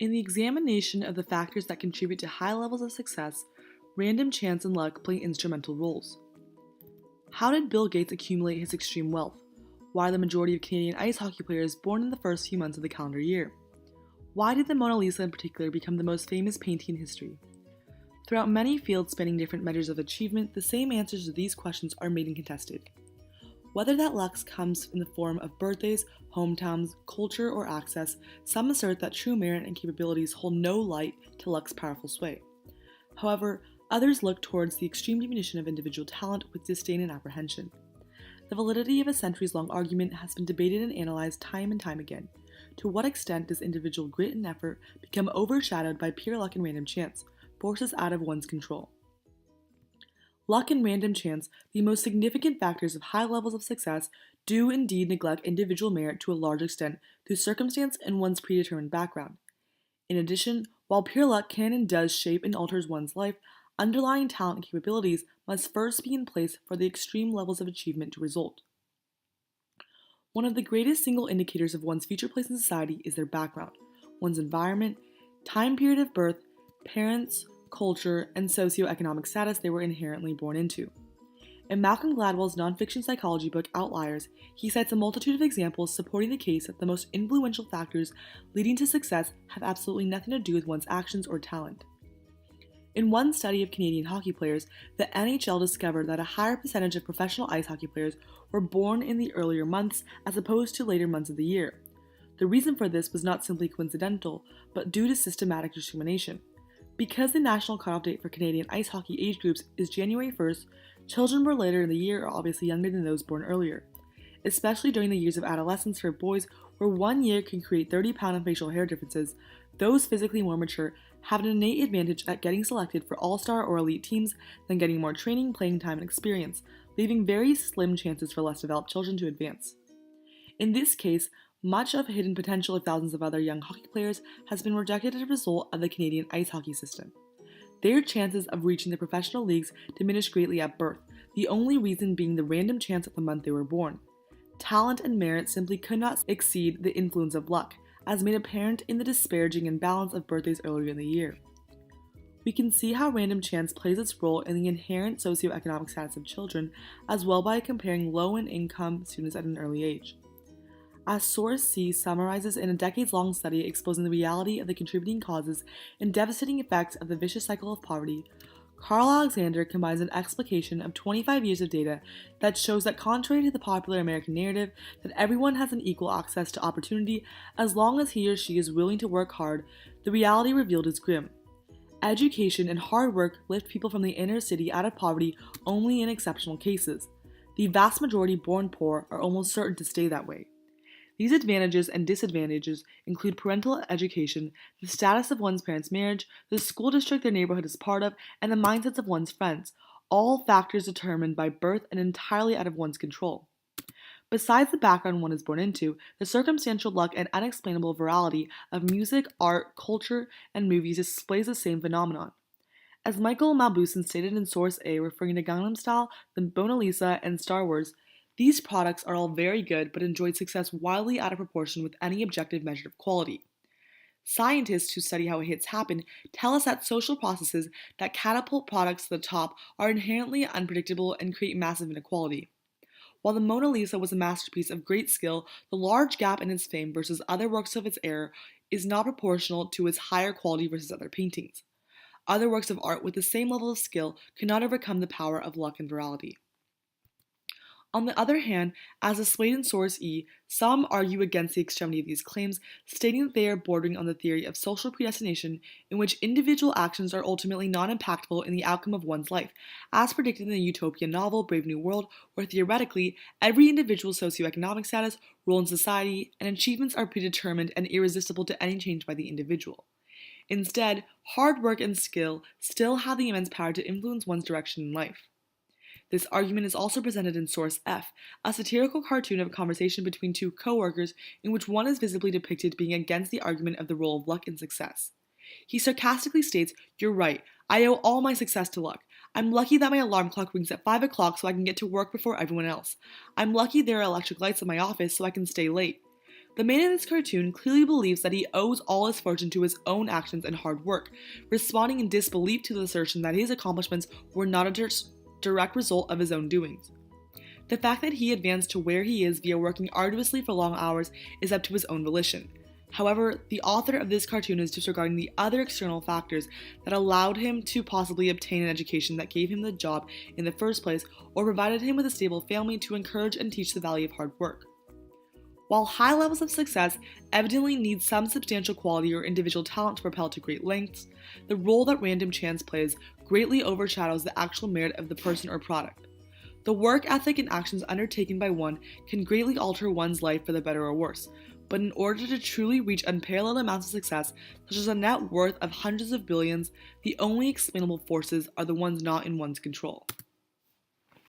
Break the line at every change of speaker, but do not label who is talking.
In the examination of the factors that contribute to high levels of success, random chance and luck play instrumental roles. How did Bill Gates accumulate his extreme wealth? Why are the majority of Canadian ice hockey players born in the first few months of the calendar year? Why did the Mona Lisa in particular become the most famous painting in history? Throughout many fields spanning different measures of achievement, the same answers to these questions are made and contested. Whether that luck comes in the form of birthdays, hometowns, culture, or access, some assert that true merit and capabilities hold no light to luck's powerful sway. However, others look towards the extreme diminution of individual talent with disdain and apprehension. The validity of a centuries-long argument has been debated and analyzed time and time again. To what extent does individual grit and effort become overshadowed by pure luck and random chance, forces out of one's control? Luck and random chance, the most significant factors of high levels of success, do indeed neglect individual merit to a large extent through circumstance and one's predetermined background. In addition, while pure luck can and does shape and alters one's life, underlying talent and capabilities must first be in place for the extreme levels of achievement to result. One of the greatest single indicators of one's future place in society is their background, one's environment, time period of birth, parents, culture, and socioeconomic status they were inherently born into. In Malcolm Gladwell's nonfiction psychology book Outliers, he cites a multitude of examples supporting the case that the most influential factors leading to success have absolutely nothing to do with one's actions or talent. In one study of Canadian hockey players, the NHL discovered that a higher percentage of professional ice hockey players were born in the earlier months as opposed to later months of the year. The reason for this was not simply coincidental, but due to systematic discrimination. Because the national cutoff date for Canadian ice hockey age groups is January 1st, children born later in the year are obviously younger than those born earlier. Especially during the years of adolescence for boys, where 1 year can create 30-pound of facial hair differences, those physically more mature have an innate advantage at getting selected for all-star or elite teams than getting more training, playing time, and experience, leaving very slim chances for less developed children to advance. In this case, much of hidden potential of thousands of other young hockey players has been rejected as a result of the Canadian ice hockey system. Their chances of reaching the professional leagues diminished greatly at birth, the only reason being the random chance of the month they were born. Talent and merit simply could not exceed the influence of luck, as made apparent in the disparaging imbalance of birthdays earlier in the year. We can see how random chance plays its role in the inherent socioeconomic status of children, as well by comparing low and income students at an early age. As Source C summarizes in a decades-long study exposing the reality of the contributing causes and devastating effects of the vicious cycle of poverty, Carl Alexander combines an explication of 25 years of data that shows that contrary to the popular American narrative that everyone has an equal access to opportunity as long as he or she is willing to work hard, the reality revealed is grim. Education and hard work lift people from the inner city out of poverty only in exceptional cases. The vast majority born poor are almost certain to stay that way. These advantages and disadvantages include parental education, the status of one's parents' marriage, the school district their neighborhood is part of, and the mindsets of one's friends, all factors determined by birth and entirely out of one's control. Besides the background one is born into, the circumstantial luck and unexplainable virality of music, art, culture, and movies displays the same phenomenon. As Michael Mauboussin stated in Source A, referring to Gangnam Style, the Mona Lisa, and Star Wars, these products are all very good but enjoyed success wildly out of proportion with any objective measure of quality. Scientists who study how hits happen tell us that social processes that catapult products to the top are inherently unpredictable and create massive inequality. While the Mona Lisa was a masterpiece of great skill, the large gap in its fame versus other works of its era is not proportional to its higher quality versus other paintings. Other works of art with the same level of skill could not overcome the power of luck and virality. On the other hand, as displayed in Source E, some argue against the extremity of these claims, stating that they are bordering on the theory of social predestination, in which individual actions are ultimately non-impactful in the outcome of one's life, as predicted in the utopian novel Brave New World, where theoretically, every individual's socioeconomic status, role in society, and achievements are predetermined and irresistible to any change by the individual. Instead, hard work and skill still have the immense power to influence one's direction in life. This argument is also presented in Source F, a satirical cartoon of a conversation between two co-workers in which one is visibly depicted being against the argument of the role of luck in success. He sarcastically states, "You're right, I owe all my success to luck. I'm lucky that my alarm clock rings at 5 o'clock so I can get to work before everyone else. I'm lucky there are electric lights in my office so I can stay late. The man in this cartoon clearly believes that he owes all his fortune to his own actions and hard work, responding in disbelief to the assertion that his accomplishments were not a direct result of his own doings. The fact that he advanced to where he is via working arduously for long hours is up to his own volition. However, the author of this cartoon is disregarding the other external factors that allowed him to possibly obtain an education that gave him the job in the first place or provided him with a stable family to encourage and teach the value of hard work. While high levels of success evidently need some substantial quality or individual talent to propel to great lengths, the role that random chance plays greatly overshadows the actual merit of the person or product. The work ethic and actions undertaken by one can greatly alter one's life for the better or worse, but in order to truly reach unparalleled amounts of success, such as a net worth of hundreds of billions, the only explainable forces are the ones not in one's control.